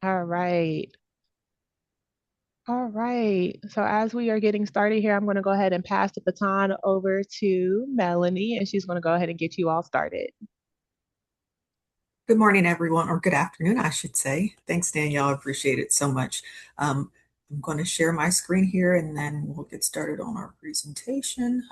All right. All right. So as we are getting started here, I'm going to go ahead and pass the baton over to Melanie, and she's going to go ahead and get you all started. Good morning, everyone, or good afternoon, I should say. Thanks, Danielle. I appreciate it so much. I'm going to share my screen here and then we'll get started on our presentation.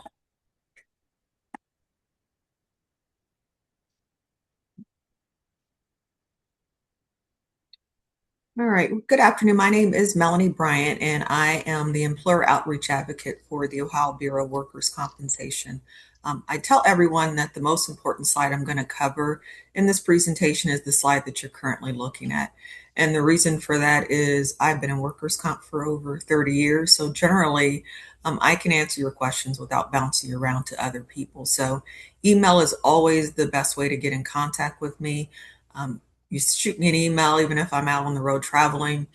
All right. Good afternoon. My name is Melony Bryant, and I am the Employer Outreach Advocate for the Ohio Bureau of Workers' Compensation. I tell everyone that the most important slide I'm going to cover in this presentation is the slide that you're currently looking at. And the reason for that is I've been in workers' comp for over 30 years. So generally, I can answer your questions without bouncing around to other people. So email is always the best way to get in contact with me. You shoot me an email, even if I'm out on the road traveling,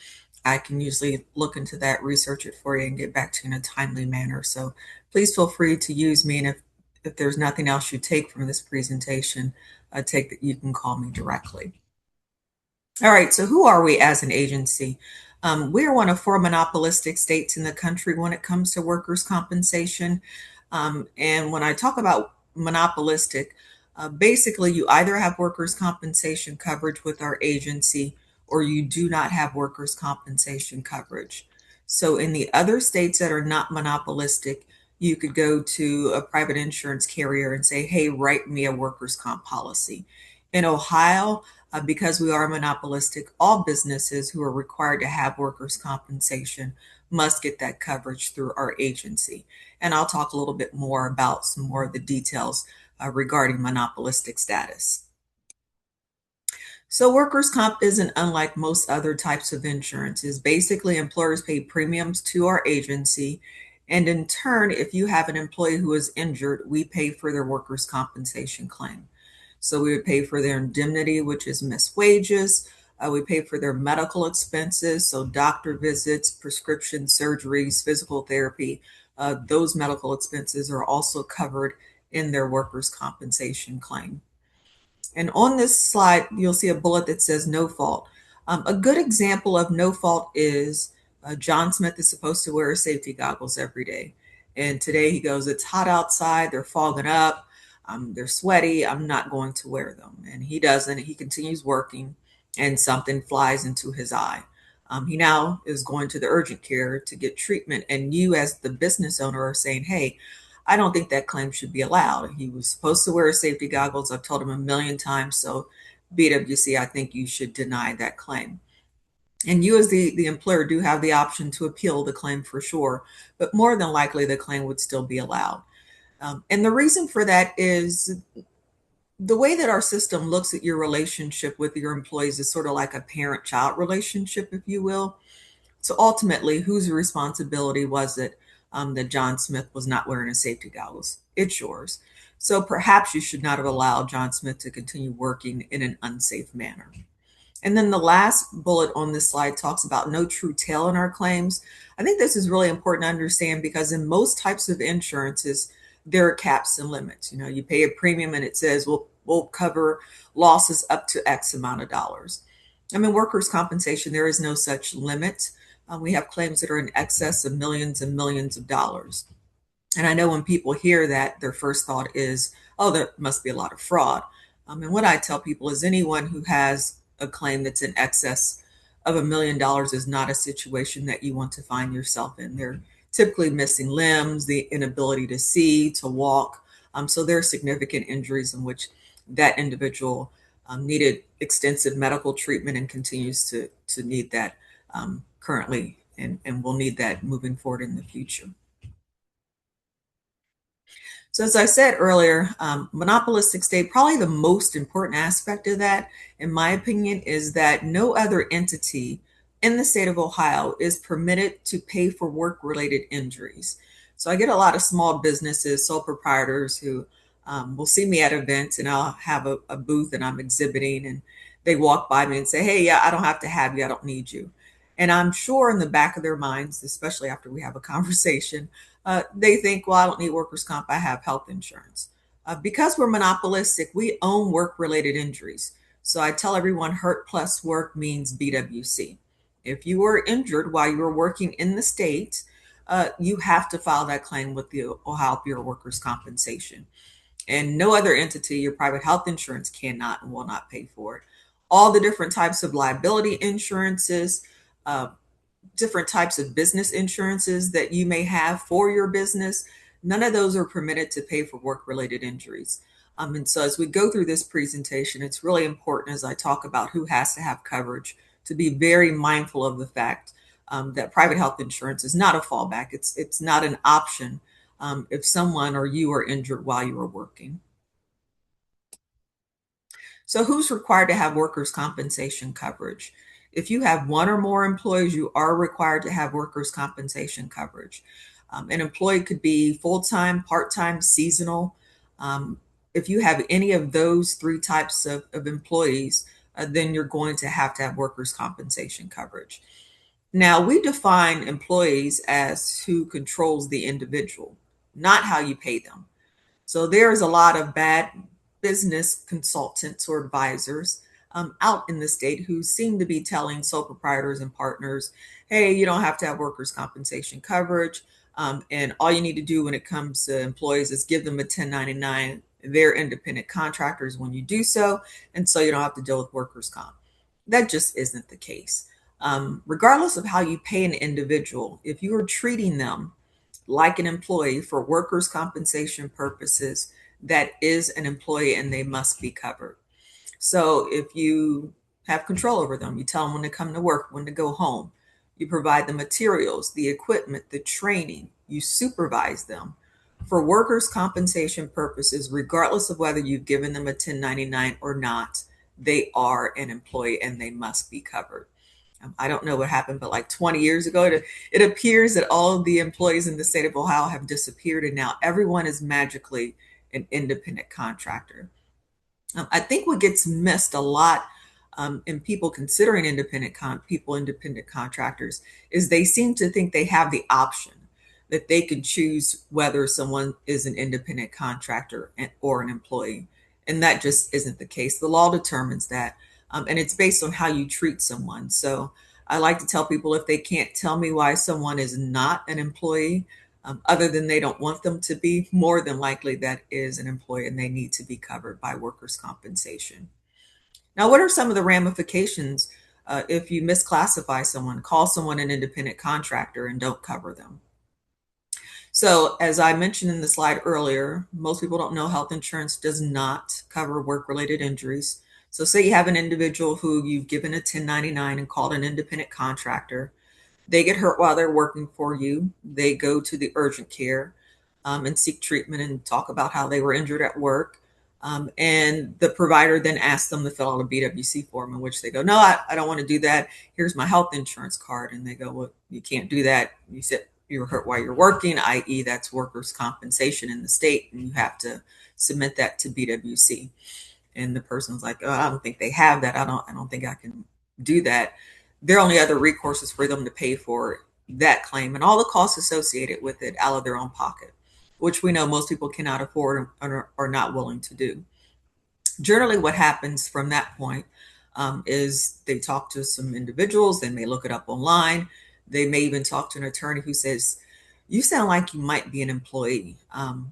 I can usually look into that, research it for you, and get back to you in a timely manner. So please feel free to use me. And if there's nothing else you take from this presentation, take that you can call me directly. All right, so who are we as an agency? We are one of four monopolistic states in the country when it comes to workers' compensation. And when I talk about monopolistic, basically you either have workers' compensation coverage with our agency or you do not have workers' compensation coverage. So in the other states that are not monopolistic, you could go to a private insurance carrier and say, hey, write me a workers' comp policy. In Ohio, because we are monopolistic, all businesses who are required to have workers' compensation must get that coverage through our agency. And I'll talk a little bit more about some more of the details regarding monopolistic status. So workers' comp isn't unlike most other types of insurances. Basically, employers pay premiums to our agency. And in turn, if you have an employee who is injured, we pay for their workers' compensation claim. So we would pay for their indemnity, which is missed wages. We pay for their medical expenses, so doctor visits, prescription surgeries, physical therapy. Those medical expenses are also covered in their workers' compensation claim. And on this slide, you'll see a bullet that says no fault. A good example of no fault is John Smith is supposed to wear safety goggles every day. And today he goes, it's hot outside, they're fogging up, they're sweaty, I'm not going to wear them. And he doesn't, he continues working, and something flies into his eye. He now is going to the urgent care to get treatment. And you, as the business owner, are saying, hey, I don't think that claim should be allowed. He was supposed to wear safety goggles. I've told him a million times. So, BWC, I think you should deny that claim. And you, as the employer, do have the option to appeal the claim for sure, but more than likely the claim would still be allowed. And the reason for that is the way that our system looks at your relationship with your employees is sort of like a parent child relationship, if you will. So ultimately, whose responsibility was it that John Smith was not wearing his safety goggles? It's yours. So perhaps you should not have allowed John Smith to continue working in an unsafe manner. And then the last bullet on this slide talks about no true tail in our claims. I think this is really important to understand because in most types of insurances, there are caps and limits. You know, you pay a premium and it says we'll cover losses up to X amount of dollars. I mean, workers' compensation, there is no such limit. We have claims that are in excess of millions and millions of dollars. And I know when people hear that, their first thought is, oh, there must be a lot of fraud. And what I tell people is anyone who has a claim that's in excess of $1 million is not a situation that you want to find yourself in. They're typically missing limbs, the inability to see, to walk. So there are significant injuries in which that individual needed extensive medical treatment and continues to need that currently and will need that moving forward in the future. So as I said earlier, monopolistic state, probably the most important aspect of that, in my opinion, is that no other entity in the state of Ohio is permitted to pay for work-related injuries. So I get a lot of small businesses, sole proprietors who will see me at events and I'll have a booth and I'm exhibiting and they walk by me and say, hey, yeah, I don't have to have you. I don't need you. And I'm sure in the back of their minds, especially after we have a conversation, they think, well, I don't need workers' comp. I have health insurance. Because we're monopolistic, we own work related injuries. So I tell everyone hurt plus work means BWC. If you were injured while you were working in the state, you have to file that claim with the Ohio Bureau of Workers' Compensation. And no other entity, your private health insurance cannot and will not pay for it. All the different types of liability insurances, uh, different types of business insurances that you may have for your business, none of those are permitted to pay for work related injuries. And so, as we go through this presentation, it's really important as I talk about who has to have coverage to be very mindful of the fact that private health insurance is not a fallback. It's not an option if someone or you are injured while you are working. So, who's required to have workers' compensation coverage? If you have one or more employees, you are required to have workers' compensation coverage. An employee could be full time, part time, seasonal. Um, if you have any of those three types of employees, then you're going to have workers' compensation coverage. Now, we define employees as who controls the individual, not how you pay them. So there's a lot of bad business consultants or advisors out in the state who seem to be telling sole proprietors and partners, hey, you don't have to have workers' compensation coverage. And all you need to do when it comes to employees is give them a 1099. They're independent contractors when you do so. And so you don't have to deal with workers' comp. That just isn't the case. Regardless of how you pay an individual, if you are treating them like an employee for workers' compensation purposes, that is an employee and they must be covered. So if you have control over them, you tell them when to come to work, when to go home, you provide the materials, the equipment, the training, you supervise them for workers' compensation purposes, regardless of whether you've given them a 1099 or not, they are an employee and they must be covered. I don't know what happened, but like 20 years ago, it appears that all of the employees in the state of Ohio have disappeared, and now everyone is magically an independent contractor. I think what gets missed a lot in people considering independent contractors is they seem to think they have the option that they can choose whether someone is an independent contractor or an employee, and that just isn't the case. The law determines that, and it's based on how you treat someone. So I like to tell people if they can't tell me why someone is not an employee, other than they don't want them to be, more than likely that is an employee and they need to be covered by workers' compensation. Now, what are some of the ramifications if you misclassify someone, call someone an independent contractor, and don't cover them? So, as I mentioned in the slide earlier, most people don't know health insurance does not cover work related injuries. So, say you have an individual who you've given a 1099 and called an independent contractor. They get hurt while they're working for you. They go to the urgent care and seek treatment and talk about how they were injured at work. And the provider then asks them to fill out a BWC form in which they go, no, I don't want to do that. Here's my health insurance card. And they go, well, you can't do that. You said you were hurt while you're working, i.e., that's workers' compensation in the state, and you have to submit that to BWC. And the person's like, oh, I don't think they have that. I don't think I can do that. Their only other recourse is for them to pay for that claim and all the costs associated with it out of their own pocket, which we know most people cannot afford or are not willing to do. Generally, what happens from that point is they talk to some individuals, they may look it up online, they may even talk to an attorney who says, you sound like you might be an employee.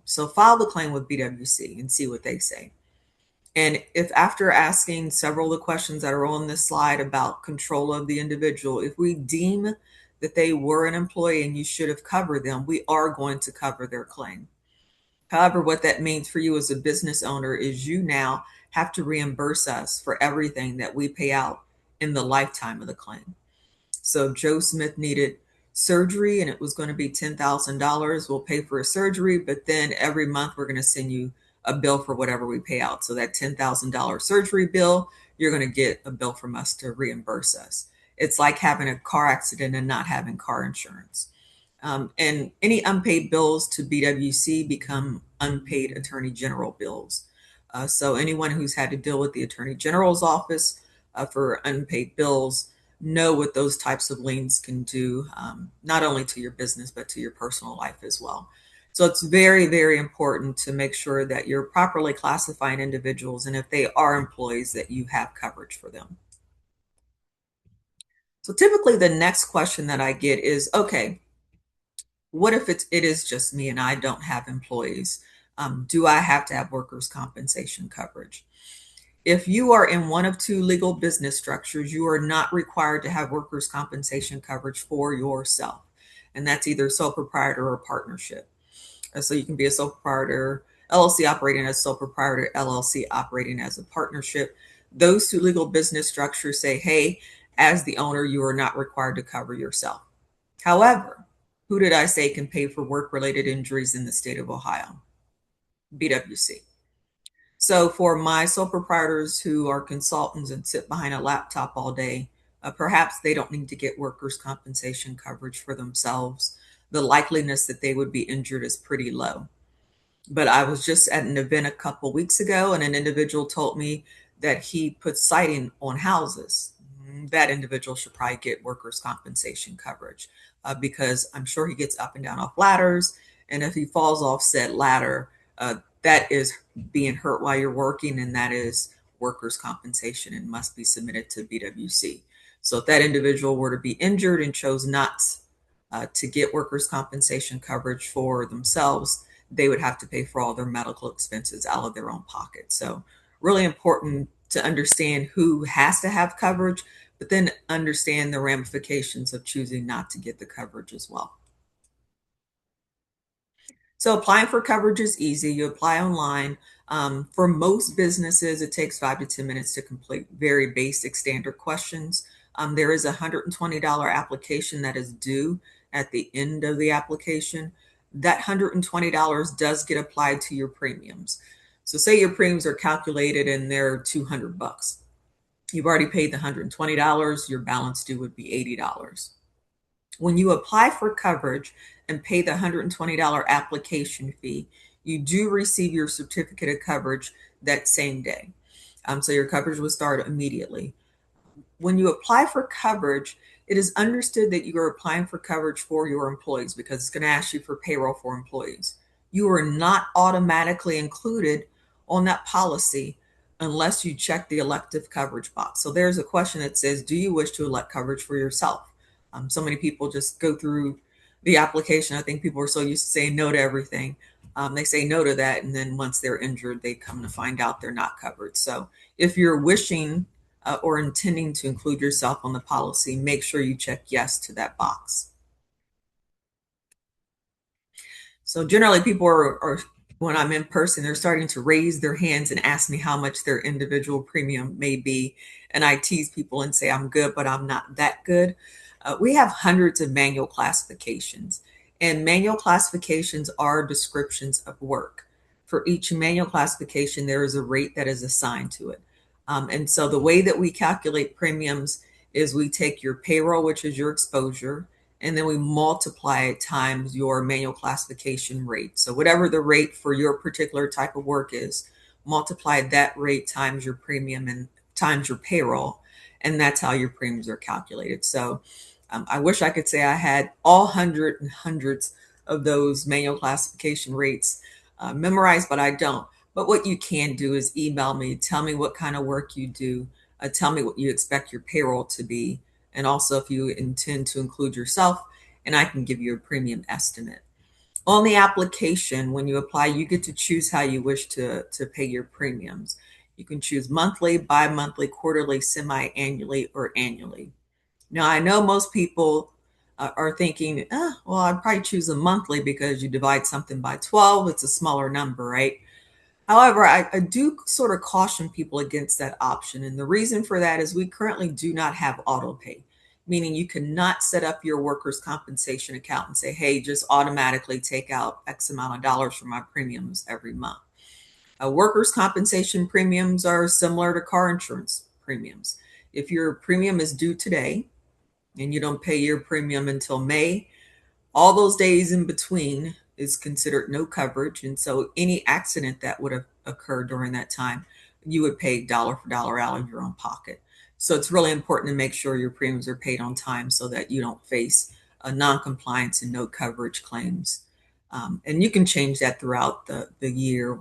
So file the claim with BWC and see what they say. And if after asking several of the questions that are on this slide about control of the individual, if we deem that they were an employee and you should have covered them, we are going to cover their claim. However, what that means for you as a business owner is you now have to reimburse us for everything that we pay out in the lifetime of the claim. So Joe Smith needed surgery and it was going to be $10,000. We'll pay for a surgery, but then every month we're going to send you a bill for whatever we pay out. So that $10,000 surgery bill, you're going to get a bill from us to reimburse us. It's like having a car accident and not having car insurance. And any unpaid bills to BWC become unpaid Attorney General bills. So anyone who's had to deal with the Attorney General's office for unpaid bills know what those types of liens can do, not only to your business, but to your personal life as well. So it's very, very important to make sure that you're properly classifying individuals, and if they are employees, that you have coverage for them. So typically the next question that I get is, okay, what if it is just me and I don't have employees? Do I have to have workers' compensation coverage? If you are in one of two legal business structures, you are not required to have workers' compensation coverage for yourself. And that's either sole proprietor or partnership. So you can be a sole proprietor, LLC operating as sole proprietor, LLC operating as a partnership. Those two legal business structures say, hey, as the owner, you are not required to cover yourself. However, who did I say can pay for work related injuries in the state of Ohio? BWC. So for my sole proprietors who are consultants and sit behind a laptop all day, perhaps they don't need to get workers' compensation coverage for themselves. The likeliness that they would be injured is pretty low. But I was just at an event a couple weeks ago, and an individual told me that he puts siding on houses. That individual should probably get workers' compensation coverage because I'm sure he gets up and down off ladders. And if he falls off said ladder, that is being hurt while you're working, and that is workers' compensation and must be submitted to BWC. So if that individual were to be injured and chose not to get workers' compensation coverage for themselves, they would have to pay for all their medical expenses out of their own pocket. So, really important to understand who has to have coverage, but then understand the ramifications of choosing not to get the coverage as well. So applying for coverage is easy. You apply online. For most businesses, it takes 5 to 10 minutes to complete very basic standard questions. There is a $120 application that is due at the end of the application. That $120 does get applied to your premiums. So say your premiums are calculated and they're $200. You've already paid the $120. Your balance due would be $80. When you apply for coverage and pay the $120 application fee, you do receive your certificate of coverage that same day. So your coverage will start immediately. When you apply for coverage, it is understood that you are applying for coverage for your employees because it's going to ask you for payroll for employees. You are not automatically included on that policy unless you check the elective coverage box. So there's a question that says, do you wish to elect coverage for yourself? So many people just go through the application. I think people are so used to saying no to everything. They say no to that. And then once they're injured, they come to find out they're not covered. So if you're wishing or intending to include yourself on the policy, make sure you check yes to that box. So generally people are when I'm in person, they're starting to raise their hands and ask me how much their individual premium may be. And I tease people and say, I'm good, but I'm not that good. We have hundreds of manual classifications, and manual classifications are descriptions of work. For each manual classification, there is a rate that is assigned to it. And so the way that we calculate premiums is we take your payroll, which is your exposure, and then we multiply it times your manual classification rate. So whatever the rate for your particular type of work is, multiply that rate times your premium and times your payroll, and that's how your premiums are calculated. So I wish I could say I had all hundreds of those manual classification rates memorized, but I don't. But what you can do is email me, tell me what kind of work you do, tell me what you expect your payroll to be, and also if you intend to include yourself, and I can give you a premium estimate. On the application, when you apply, you get to choose how you wish to pay your premiums. You can choose monthly, bi-monthly, quarterly, semi-annually, or annually. Now, I know most people are thinking, well, I'd probably choose a monthly because you divide something by 12, it's a smaller number, right? However, I do sort of caution people against that option. And the reason for that is we currently do not have auto pay, meaning you cannot set up your workers' compensation account and say, hey, just automatically take out X amount of dollars from my premiums every month. Workers' compensation premiums are similar to car insurance premiums. If your premium is due today and you don't pay your premium until May, all those days in between is considered no coverage. And so any accident that would have occurred during that time, you would pay dollar for dollar out of your own pocket. So it's really important to make sure your premiums are paid on time so that you don't face a non-compliance and no coverage claims And you can change that throughout the year.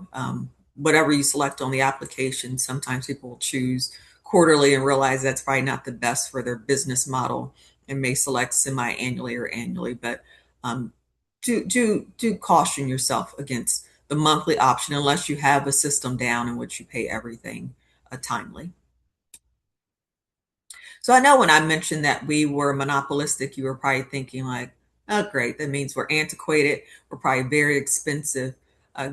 Whatever you select on the application, sometimes people will choose quarterly and realize that's probably not the best for their business model and may select semi-annually or annually. But um, do caution yourself against the monthly option unless you have a system down in which you pay everything timely. So I know when I mentioned that we were monopolistic, you were probably thinking like, oh, great, that means we're antiquated, we're probably very expensive.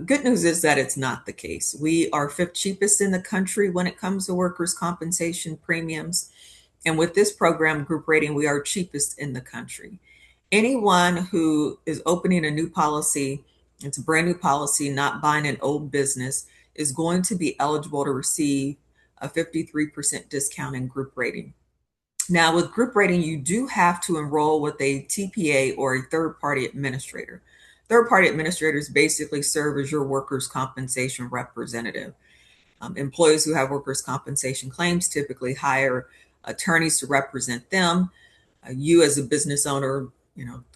Good news is that it's not the case. We are fifth cheapest in the country when it comes to workers' compensation premiums. And with this program, group rating, we are cheapest in the country. Anyone who is opening a new policy, it's a brand new policy, not buying an old business, is going to be eligible to receive a 53% discount in group rating. Now, with group rating, you do have to enroll with a TPA or a third party administrator. Third party administrators basically serve as your workers' compensation representative. Employees who have workers' compensation claims typically hire attorneys to represent them. You, as a business owner,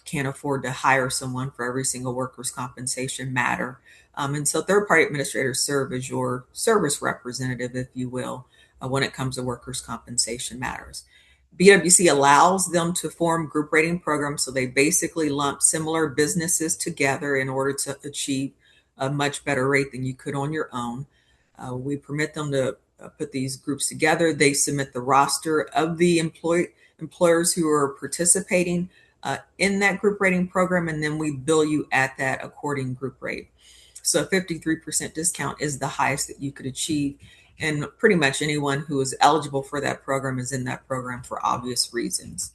can't afford to hire someone for every single workers' compensation matter. And so third party administrators serve as your service representative, if you will, when it comes to workers' compensation matters. BWC allows them to form group rating programs, so they basically lump similar businesses together in order to achieve a much better rate than you could on your own. We permit them to put these groups together. They submit the roster of the employers who are participating in that group rating program, and then we bill you at that according group rate. So a 53% discount is the highest that you could achieve. And pretty much anyone who is eligible for that program is in that program for obvious reasons.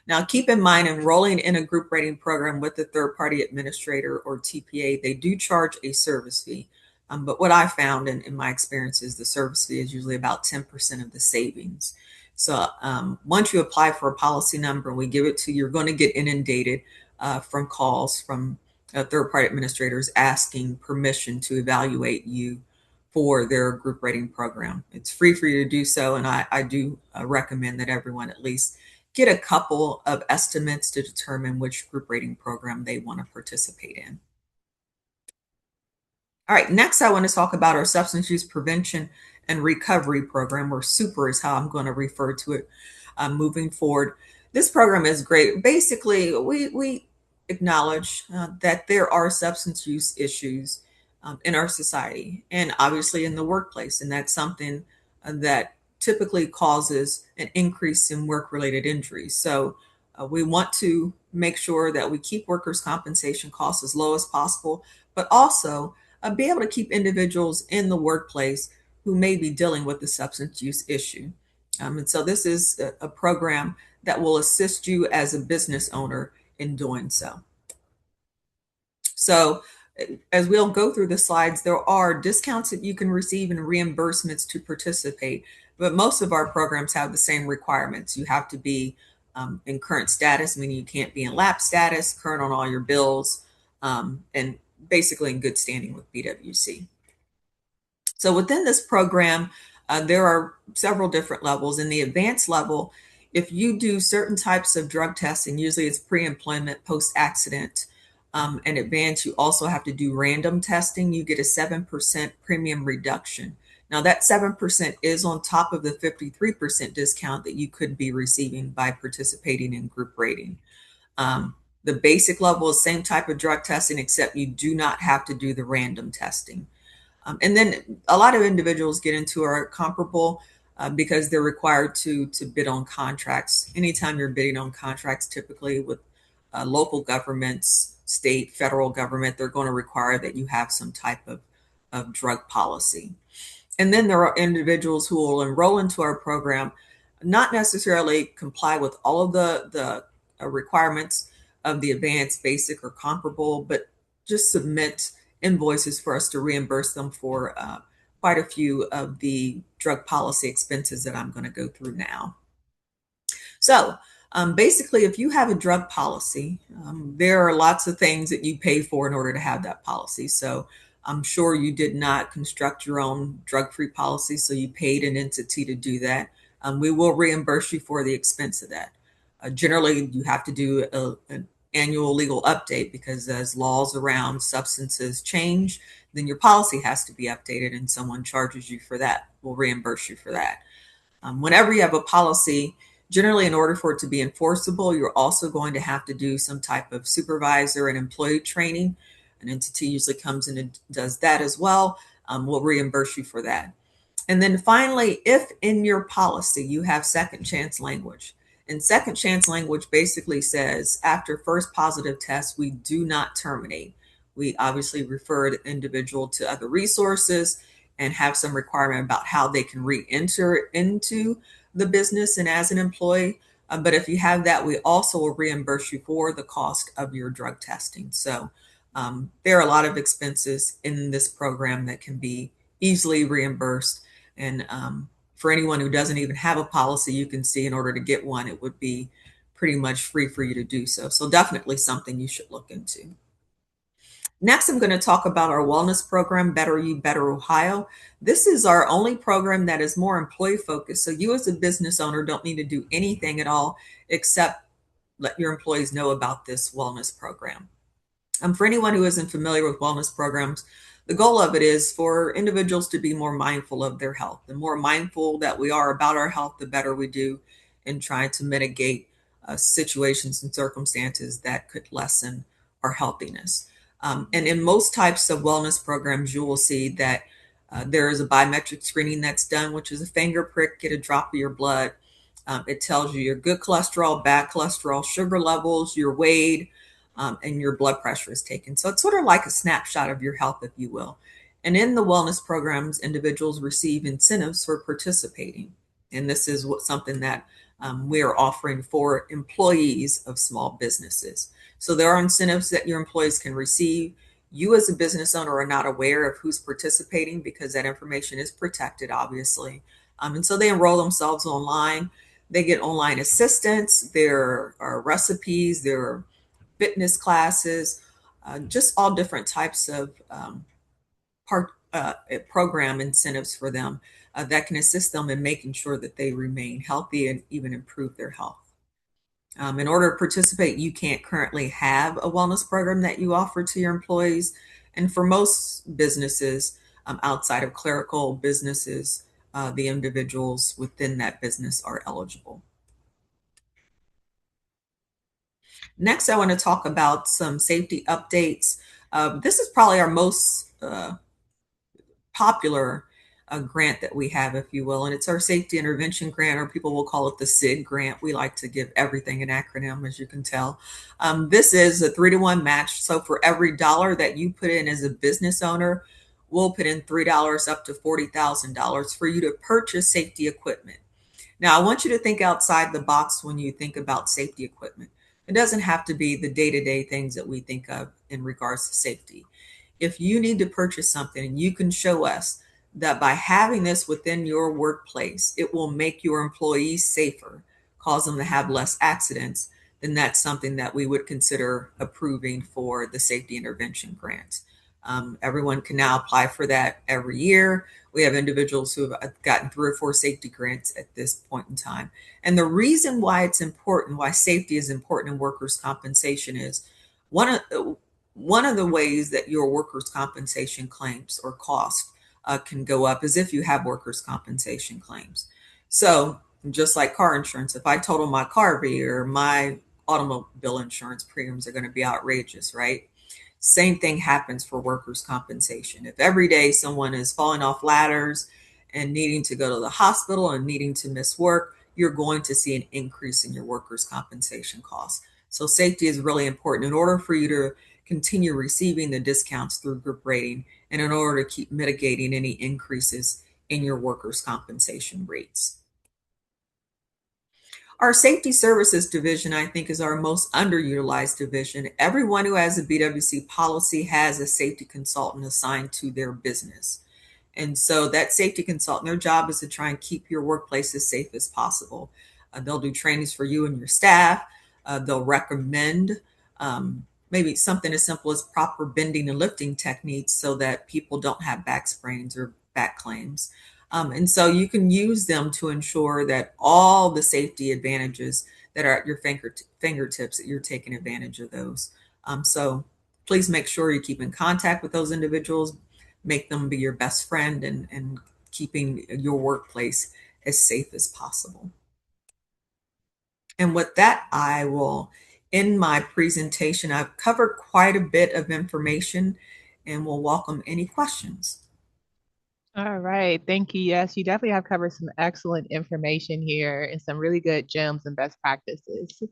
Now, keep in mind, enrolling in a group rating program with a third party administrator or TPA, they do charge a service fee. But what I found in my experience is the service fee is usually about 10% of the savings. So once you apply for a policy number and we give it to you, you're going to get inundated from calls from third party administrators asking permission to evaluate you for their group rating program. It's free for you to do so, and I do recommend that everyone at least get a couple of estimates to determine which group rating program they want to participate in. All right, next I want to talk about our substance use prevention and recovery program, or SUPER is how I'm going to refer to it moving forward. This program is great. Basically, we acknowledge that there are substance use issues in our society and obviously in the workplace, and that's something that typically causes an increase in work-related injuries. So we want to make sure that we keep workers' compensation costs as low as possible, but also be able to keep individuals in the workplace who may be dealing with the substance use issue. And so this is a program that will assist you as a business owner in doing so. So as we'll go through the slides, there are discounts that you can receive and reimbursements to participate, but most of our programs have the same requirements. You have to be in current status, meaning you can't be in lapse status, current on all your bills, and basically in good standing with BWC. So within this program, there are several different levels. In the advanced level, if you do certain types of drug testing, usually it's pre-employment, post-accident, and advanced, you also have to do random testing, you get a 7% premium reduction. Now that 7% is on top of the 53% discount that you could be receiving by participating in group rating. The basic level is same type of drug testing, except you do not have to do the random testing. And then a lot of individuals get into our comparable because they're required to bid on contracts. Anytime you're bidding on contracts, typically with local governments, state, federal government, they're going to require that you have some type of drug policy. And then there are individuals who will enroll into our program, not necessarily comply with all of the requirements of the advanced, basic, or comparable, but just submit invoices for us to reimburse them for quite a few of the drug policy expenses that I'm going to go through now. So basically, if you have a drug policy, there are lots of things that you pay for in order to have that policy. So I'm sure you did not construct your own drug-free policy, so you paid an entity to do that. We will reimburse you for the expense of that. Generally, you have to do annual legal update, because as laws around substances change, then your policy has to be updated, and someone charges you for that, will reimburse you for that. Whenever you have a policy, generally in order for it to be enforceable, you're also going to have to do some type of supervisor and employee training. An entity usually comes in and does that as well. We'll reimburse you for that. And then finally, if in your policy you have second chance language, and second chance language basically says after first positive test, we do not terminate. We obviously refer the individual to other resources and have some requirement about how they can re-enter into the business and as an employee. But if you have that, we also will reimburse you for the cost of your drug testing. So there are a lot of expenses in this program that can be easily reimbursed. And for anyone who doesn't even have a policy, you can see in order to get one, it would be pretty much free for you to do so. So definitely something you should look into. Next, I'm going to talk about our wellness program, Better You, Better Ohio. This is our only program that is more employee focused. So you as a business owner don't need to do anything at all except let your employees know about this wellness program. For anyone who isn't familiar with wellness programs, the goal of it is for individuals to be more mindful of their health. The more mindful that we are about our health, the better we do in trying to mitigate situations and circumstances that could lessen our healthiness. And in most types of wellness programs, you will see that there is a biometric screening that's done, which is a finger prick, get a drop of your blood. It tells you your good cholesterol, bad cholesterol, sugar levels, your weight, and your blood pressure is taken. So it's sort of like a snapshot of your health, if you will. And in the wellness programs, individuals receive incentives for participating. And this is something that we are offering for employees of small businesses. So there are incentives that your employees can receive. You as a business owner are not aware of who's participating because that information is protected, obviously. And so they enroll themselves online. They get online assistance. There are recipes. There are fitness classes, just all different types of program incentives for them that can assist them in making sure that they remain healthy and even improve their health. In order to participate, you can't currently have a wellness program that you offer to your employees. And for most businesses, outside of clerical businesses, the individuals within that business are eligible. Next, I want to talk about some safety updates. This is probably our most popular grant that we have, if you will, and it's our safety intervention grant, or people will call it the SIG grant. We like to give everything an acronym, as you can tell. This is a 3-to-1 match. So for every dollar that you put in as a business owner, we'll put in $3 up to $40,000 for you to purchase safety equipment. Now, I want you to think outside the box when you think about safety equipment. It doesn't have to be the day-to-day things that we think of in regards to safety. If you need to purchase something and you can show us that by having this within your workplace, it will make your employees safer, cause them to have less accidents, then that's something that we would consider approving for the safety intervention grant. Everyone can now apply for that every year. We have individuals who have gotten 3 or 4 safety grants at this point in time. And the reason why it's important, why safety is important in workers' compensation is one of the ways that your workers' compensation claims or cost can go up is if you have workers' compensation claims. So just like car insurance, if I total my car every year, my automobile insurance premiums are going to be outrageous, right? Same thing happens for workers' compensation. If every day someone is falling off ladders and needing to go to the hospital and needing to miss work, you're going to see an increase in your workers' compensation costs. So safety is really important in order for you to continue receiving the discounts through group rating and in order to keep mitigating any increases in your workers' compensation rates. Our safety services division, I think, is our most underutilized division. Everyone who has a BWC policy has a safety consultant assigned to their business. And so that safety consultant, their job is to try and keep your workplace as safe as possible. They'll do trainings for you and your staff. They'll recommend maybe something as simple as proper bending and lifting techniques so that people don't have back sprains or back claims. And so you can use them to ensure that all the safety advantages that are at your fingertips, that you're taking advantage of those. So please make sure you keep in contact with those individuals, make them be your best friend, and keeping your workplace as safe as possible. And with that, I will end my presentation. I've covered quite a bit of information and will welcome any questions. All right. Thank you. Yes, you definitely have covered some excellent information here and some really good gems and best practices.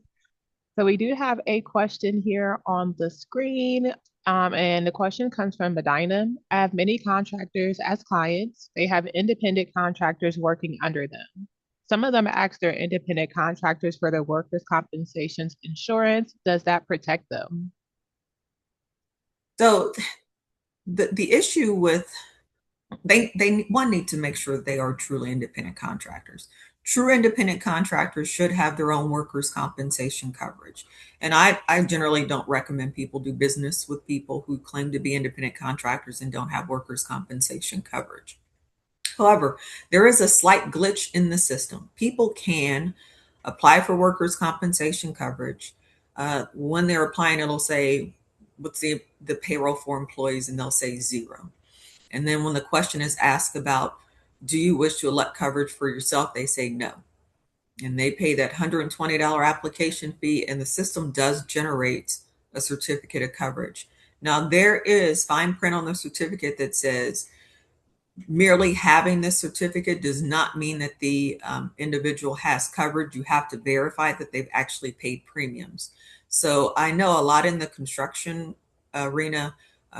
So we do have a question here on the screen. And the question comes from Medina. I have many contractors as clients. They have independent contractors working under them. Some of them ask their independent contractors for their workers' compensations insurance. Does that protect them? So the issue with they one need to make sure that they are truly independent contractors. True independent contractors should have their own workers' compensation coverage. And I generally don't recommend people do business with people who claim to be independent contractors and don't have workers' compensation coverage. However, there is a slight glitch in the system. People can apply for workers' compensation coverage. When they're applying, it'll say, what's the payroll for employees, and they'll say zero. And then when the question is asked about, do you wish to elect coverage for yourself, they say no. And they pay that $120 application fee, and the system does generate a certificate of coverage. Now, there is fine print on the certificate that says merely having this certificate does not mean that the individual has coverage. You have to verify that they've actually paid premiums. So I know a lot in the construction arena,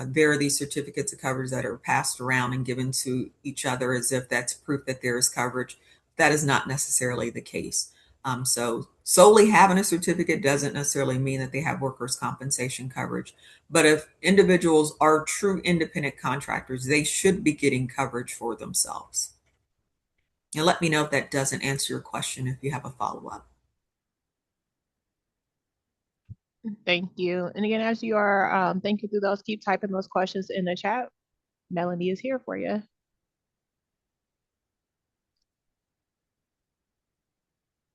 there are these certificates of coverage that are passed around and given to each other as if that's proof that there is coverage. That is not necessarily the case. So solely having a certificate doesn't necessarily mean that they have workers' compensation coverage. But if individuals are true independent contractors, they should be getting coverage for themselves. And let me know if that doesn't answer your question if you have a follow up. Thank you. And again, as you are thinking through those, keep typing those questions in the chat. Melanie is here for you.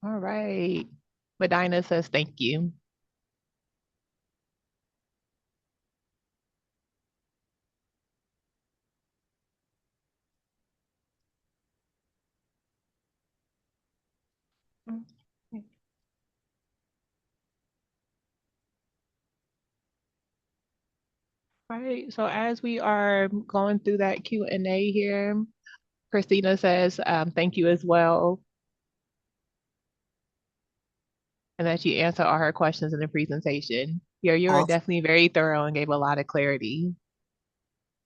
All right. Medina says thank you. Right. So as we are going through that Q&A here, Christina says thank you as well, and that you answered all her questions in the presentation. Yeah, you were Awesome. definitely very thorough and gave a lot of clarity.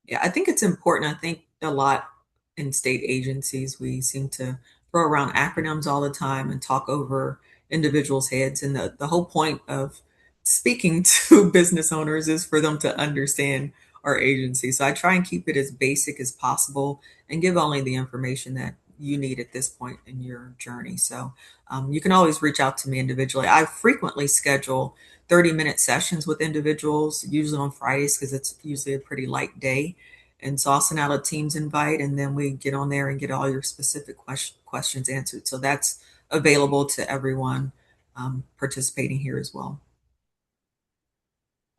Yeah, I think it's important. I think a lot in state agencies, we seem to throw around acronyms all the time and talk over individuals' heads. And the whole point of speaking to business owners is for them to understand our agency. So I try and keep it as basic as possible and give only the information that you need at this point in your journey. So you can always reach out to me individually. I frequently schedule 30-minute sessions with individuals, usually on Fridays because it's usually a pretty light day. And so I'll send out a Teams invite, and then we get on there and get all your specific questions answered. So that's available to everyone participating here as well.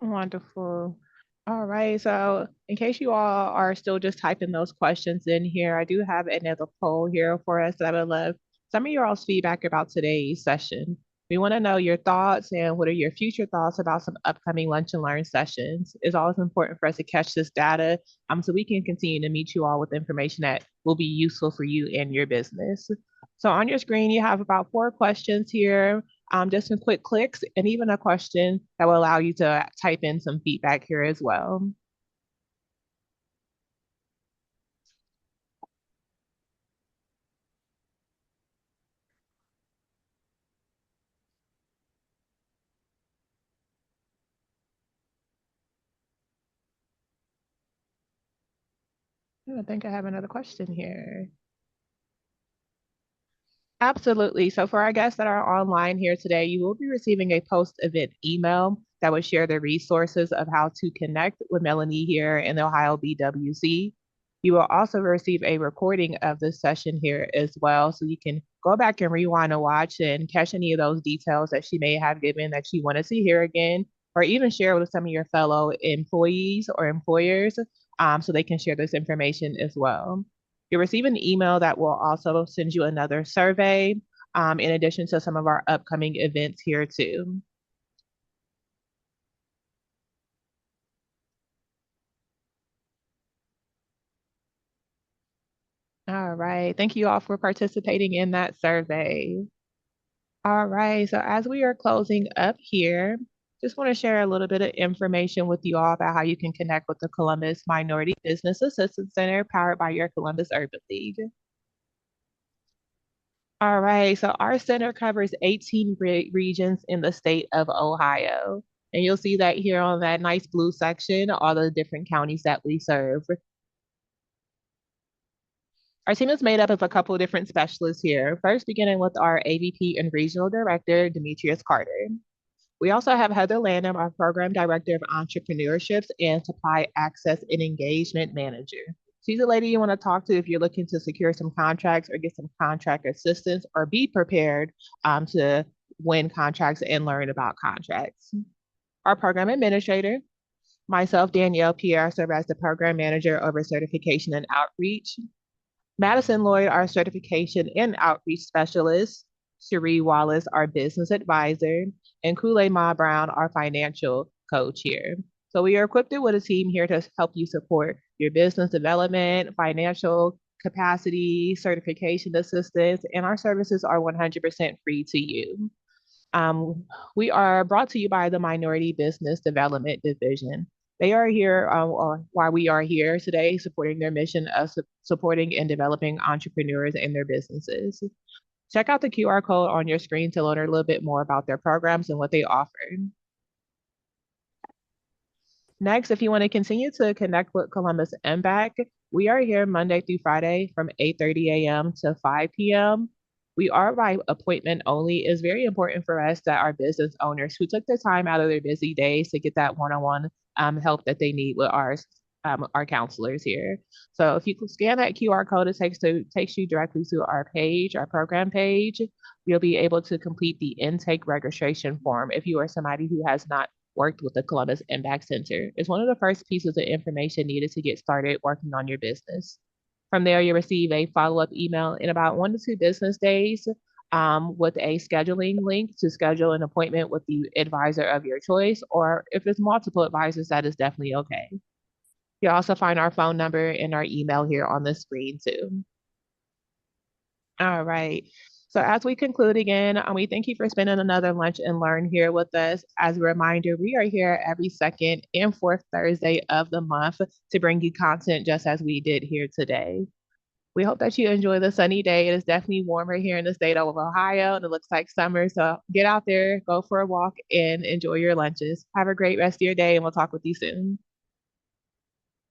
Wonderful. All right. So, in case you all are still just typing those questions in here, I do have another poll here for us that I would love some of your all's feedback about today's session. We want to know your thoughts and what are your future thoughts about some upcoming lunch and learn sessions. It's always important for us to catch this data so we can continue to meet you all with information that will be useful for you and your business. So, on your screen, you have about 4 questions here, just some quick clicks, and even a question that will allow you to type in some feedback here as well. I think I have another question here. Absolutely. So for our guests that are online here today, you will be receiving a post-event email that will share the resources of how to connect with Melanie here in the Ohio BWC. You will also receive a recording of this session here as well, so you can go back and rewind and watch and catch any of those details that she may have given that you want to hear again, or even share with some of your fellow employees or employers so they can share this information as well. You'll receive an email that will also send you another survey in addition to some of our upcoming events here too. All right. Thank you all for participating in that survey. All right. So as we are closing up here, just want to share a little bit of information with you all about how you can connect with the Columbus Minority Business Assistance Center powered by your Columbus Urban League. All right. So our center covers 18 regions in the state of Ohio. And you'll see that here on that nice blue section, all the different counties that we serve. Our team is made up of a couple of different specialists here. First, beginning with our AVP and Regional Director, Demetrius Carter. We also have Heather Lanham, our Program Director of Entrepreneurships and Supply Access and Engagement Manager. She's a lady you want to talk to if you're looking to secure some contracts or get some contract assistance or be prepared to win contracts and learn about contracts. Our Program Administrator, myself, Danielle Pierre, serve as the Program Manager over Certification and Outreach. Madison Lloyd, our certification and outreach specialist, Cherie Wallace, our business advisor, and Kool-Aid Ma Brown, our financial coach here. So we are equipped with a team here to help you support your business development, financial capacity, certification assistance, and our services are 100% free to you. Um, we are brought to you by the Minority Business Development Division. They are here, or why we are here today, supporting their mission of supporting and developing entrepreneurs and their businesses. Check out the QR code on your screen to learn a little bit more about their programs and what they offer. Next, if you want to continue to connect with Columbus MBAC, we are here Monday through Friday from 8:30 a.m. to 5 p.m. We are by appointment only. It's very important for us that our business owners who took the time out of their busy days to get that one-on-one help that they need with our counselors here. So if you can scan that QR code, it takes you directly to our page, our program page. You'll be able to complete the intake registration form if you are somebody who has not worked with the Columbus Impact Center. It's one of the first pieces of information needed to get started working on your business. From there, you'll receive a follow-up email in about 1 to 2 business days with a scheduling link to schedule an appointment with the advisor of your choice, or if it's multiple advisors, that is definitely okay. You'll also find our phone number and our email here on the screen too. All right. So as we conclude again, we thank you for spending another lunch and learn here with us. As a reminder, we are here every second and fourth Thursday of the month to bring you content just as we did here today. We hope that you enjoy the sunny day. It is definitely warmer here in the state of Ohio, and it looks like summer. So get out there, go for a walk, and enjoy your lunches. Have a great rest of your day, and we'll talk with you soon.